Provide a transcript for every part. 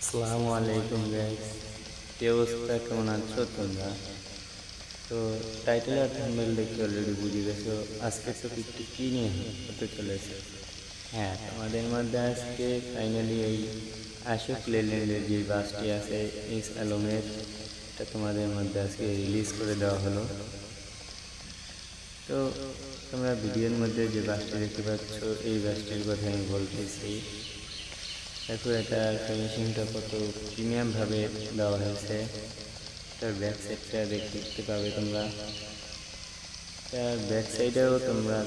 আসসালামু আলাইকুম গাইস, কি অবস্থা, কেমন আছো তোমরা? তো টাইটেল আর থাম্বনেল দেখে অলরেডি বুঝে গেছো আজকের টপিকটি কি নিয়ে হতে চলেছে। হ্যাঁ, তোমাদের মধ্যে আজকে ফাইনালি এই আশোক লেল্যান্ডের যে বাসটি আছে এস আলমের, এটা তোমাদের মধ্যে আজকে রিলিজ করে দেওয়া হলো। তো তোমরা ভিডিওর মধ্যে যে বাসটি দেখতে পাচ্ছ এই বাসটির কথা আমি বলতেছি। দেখো এটা ফিনিশিংটা কত প্রিমিয়াম ভাবে দেওয়া হয়েছে। তার ব্যাক সাইডটা দেখতে পাবে তোমরা। তার ব্যাক সাইডেও তোমরা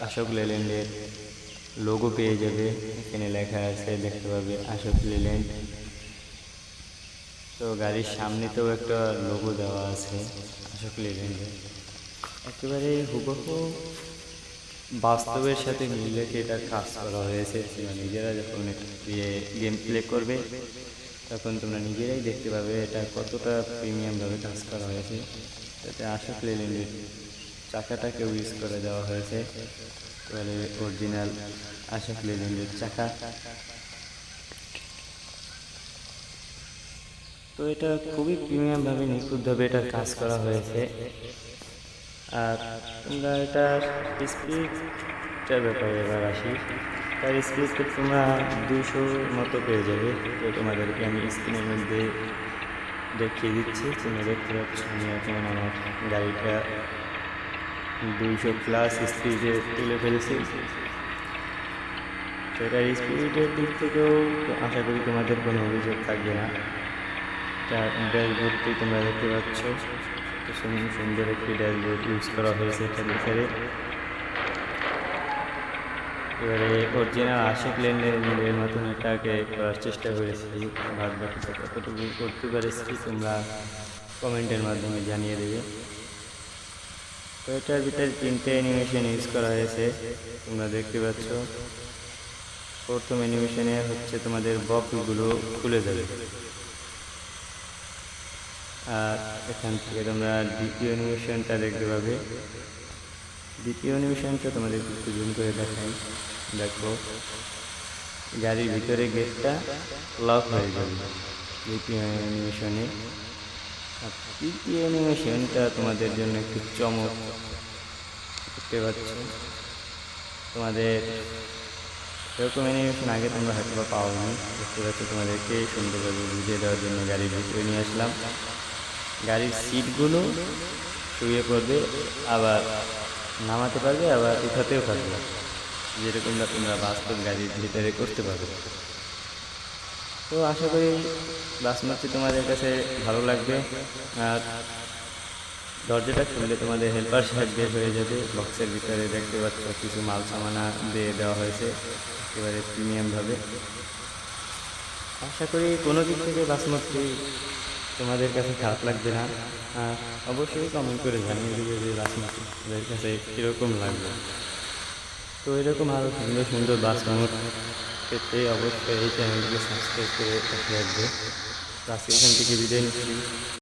আশোক লেল্যান্ডের লোগো পেয়ে যাবে, এখানে লেখা আছে দেখতে পাবে আশোক লেল্যান্ড। তো গাড়ির সামনেতেও একটা লোগো দেওয়া আছে আশোক লেল্যান্ডের, একেবারে হুবহু বাস্তবের সাথে মিলে এটা কাজ করা হয়েছে। তোমরা নিজেরা যখন গেম প্লে করবে তখন তোমরা নিজেরাই দেখতে পাবে এটা কতটা প্রিমিয়ামভাবে কাজ করা হয়েছে। তাতে আশোক লেল্যান্ডের চাকাটাকেও ইউজ করে দেওয়া হয়েছে, তাহলে অরিজিনাল আশোক লেল্যান্ডের চাকা। তো এটা খুবই প্রিমিয়ামভাবে নিখুঁতভাবে এটা কাজ করা হয়েছে। আর তোমরা এটার স্পিডটার ব্যাপারে এবার আসি। তার স্পিড তোমরা 200 মতো পেয়ে যাবে। তো তোমাদেরকে আমি স্ক্রিনের মধ্যে দেখিয়ে দিচ্ছি, তোমরা দেখতে পাচ্ছ আমি এখন আমার গাড়িটা 200+ স্পিডে তুলে ফেলেছি। তো এটার স্পিডের দিক থেকেও আশা করি তোমাদের কোনো অভিযোগ থাকবে না। তার ড্যাশবোর্ডটি তোমরা দেখতে পাচ্ছ, তো সুন্দর একটি ড্যাশবোর্ড ইউজ করা হয়েছে এটার ভিতরে। এবারে অরিজিনাল আশোক লেল্যান্ডের মতন এটাকে করার চেষ্টা করেছি, বাদ বাকিটা কতটুকু করতে পেরেছি তোমরা কমেন্টের মাধ্যমে জানিয়ে দেবে। তো এটার ভিতরে 3টে অ্যানিমেশন ইউজ করা হয়েছে, তোমরা দেখতে পাচ্ছ। প্রথম অ্যানিমেশনে হচ্ছে তোমাদের বক্সগুলো খুলে যাবে, আর এখান থেকে তোমরা দ্বিতীয় অ্যানিমেশনটা দেখতে পাবে। দ্বিতীয় অ্যানিমেশনটা তোমাদের একটু জুম করে দেখাই। দেখো, গাড়ির ভিতরে গেটটা লক হয়ে যাবে দ্বিতীয় অ্যানিমেশনে। আর তৃতীয় অ্যানিমেশনটা তোমাদের জন্য একটু চমক, দেখতে পাচ্ছ। তোমাদের এরকম অ্যানিমেশন আগে তোমরা হয়তো বা পাওনি, দেখতে পাচ্ছ। তোমাদেরকে সুন্দরভাবে বুঝিয়ে দেওয়ার জন্য গাড়ির ভিতরে নিয়ে আসলাম। গাড়ির সিটগুলো শুয়ে পড়বে, আবার নামাতে পারবে, আবার উঠাতেও পারবে, যেরকমটা তোমরা বাস্তব গাড়ির ভিতরে করতে পারবে। তো আশা করি বাসমতি তোমাদের কাছে ভালো লাগবে। আর দরজাটা খুললে তোমাদের হেল্পার সাহেব বের হয়ে যাবে। বক্সের ভিতরে দেখতে পাচ্ছ কিছু মাল সামানা দিয়ে দেওয়া হয়েছে একেবারে প্রিমিয়ামভাবে। আশা করি কোনো দিক থেকে বাসমতি তোমাদের কাছে খারাপ লাগবে না। আর অবশ্যই কমেন্ট করে জানিয়ে দেবে যে বাসমতি তোমাদের কাছে কীরকম লাগবে। তো এরকম আরও সুন্দর সুন্দর বাসমতি পেতে অবশ্যই এই চ্যানেলটিকে সাবস্ক্রাইব করে রাখবে। আজকে এখান থেকে বিদায় নিচ্ছি।